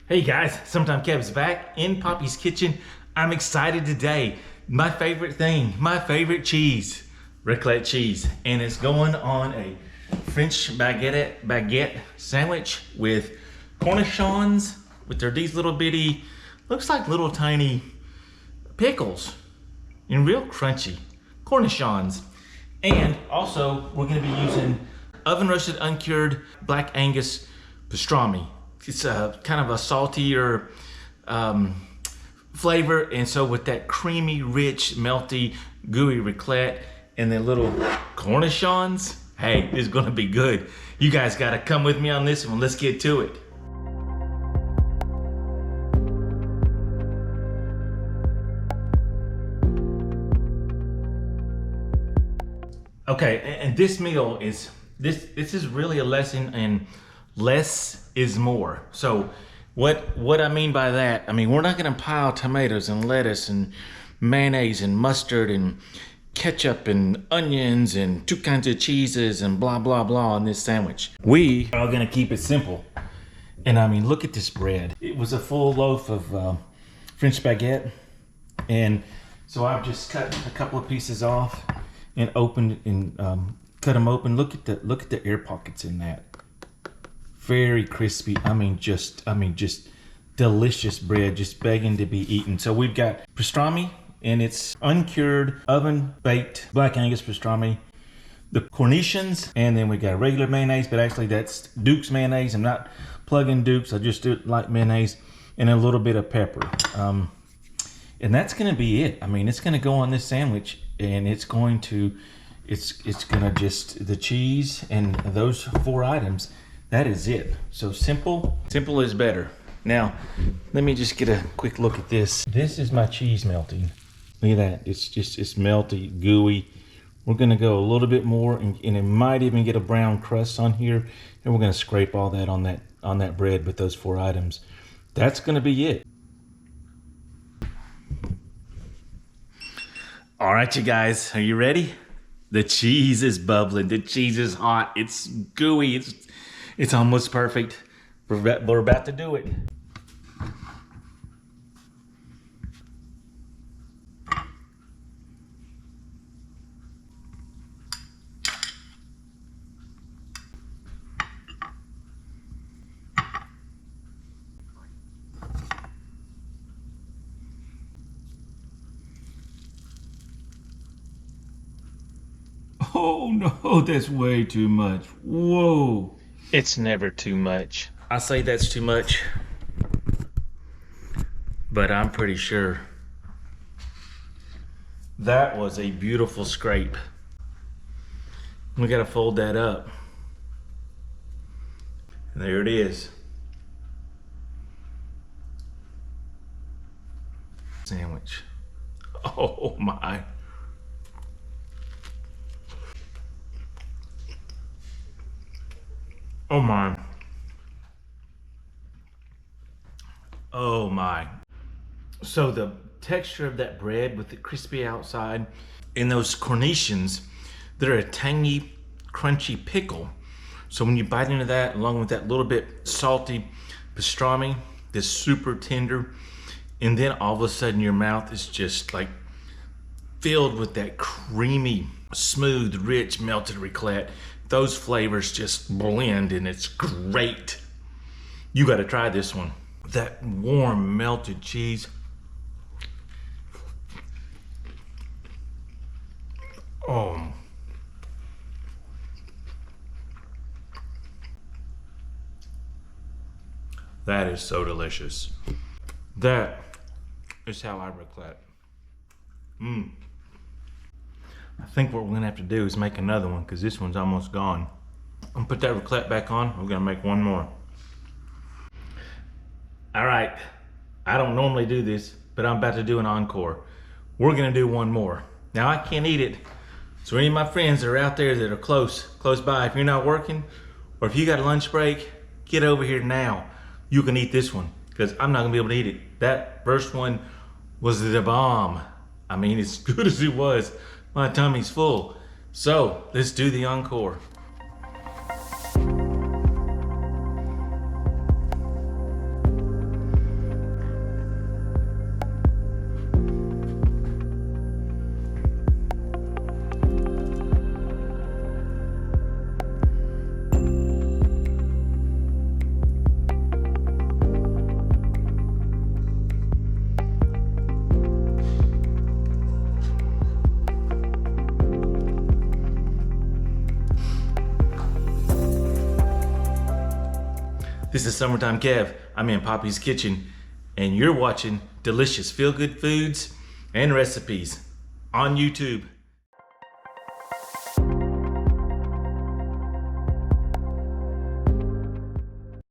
Hey guys, Sometime Kev's back in Poppy's kitchen. I'm excited today. My favorite thing, my favorite cheese, Raclette cheese. And it's going on a French baguette sandwich with cornichons, with these little bitty, looks like little tiny pickles and real crunchy cornichons. And also we're gonna be using oven roasted uncured black Angus pastrami. It's a kind of a saltier flavor, and so with that creamy, rich, melty, gooey raclette and then little cornichons, hey, it's gonna be good. You guys gotta come with me on this one. Let's get to it. Okay, and this meal is, this is really a lesson in less is more. So what I mean by that, I mean, we're not gonna pile tomatoes and lettuce and mayonnaise and mustard and ketchup and onions and 2 kinds of cheeses and blah, blah, blah on this sandwich. We are gonna keep it simple. And I mean, look at this bread. It was a full loaf of French baguette. And so I've just cut a couple of pieces off and opened and cut them open. Look at the air pockets in that. Very crispy. I mean, just delicious bread, just begging to be eaten. So we've got pastrami, and it's uncured, oven baked black Angus pastrami. The cornichons, and then we got regular mayonnaise, but actually that's Duke's mayonnaise. I'm not plugging Duke's. I just do it like mayonnaise, and a little bit of pepper. And that's gonna be it. I mean, it's gonna go on this sandwich, and it's gonna just, the cheese and those 4 items, that is it. So simple is better. Now, let me just get a quick look at this. This is my cheese melting. Look at that, it's melty, gooey. We're gonna go a little bit more, and it might even get a brown crust on here, and we're gonna scrape all that on that bread with those 4 items. That's gonna be it. All right, you guys, are you ready? The cheese is bubbling, the cheese is hot, it's gooey, it's almost perfect. We're about to do it. Oh no, that's way too much. Whoa. It's never too much. I say that's too much, but I'm pretty sure that was a beautiful scrape. We gotta fold that up. There it is. Sandwich. Oh my. Oh my. Oh my. So the texture of that bread with the crispy outside and those cornichons, they're a tangy, crunchy pickle. So when you bite into that, along with that little bit salty pastrami, that's super tender, and then all of a sudden your mouth is just like filled with that creamy, smooth, rich, melted raclette. Those flavors just blend, and it's great. You got to try this one. That warm, melted cheese. Oh. That is so delicious. That is how I raclette. I think what we're gonna have to do is make another one, because this one's almost gone. I'm gonna put that raclette back on. We're gonna make one more. All right, I don't normally do this, but I'm about to do an encore. We're gonna do one more. Now I can't eat it, so any of my friends that are out there that are close by, if you're not working, or if you got a lunch break, get over here now. You can eat this one, because I'm not gonna be able to eat it. That first one was the bomb. I mean, as good as it was, my tummy's full. So let's do the encore. This is Summertime Kev. I'm in Poppy's kitchen, and you're watching delicious feel-good foods and recipes on YouTube.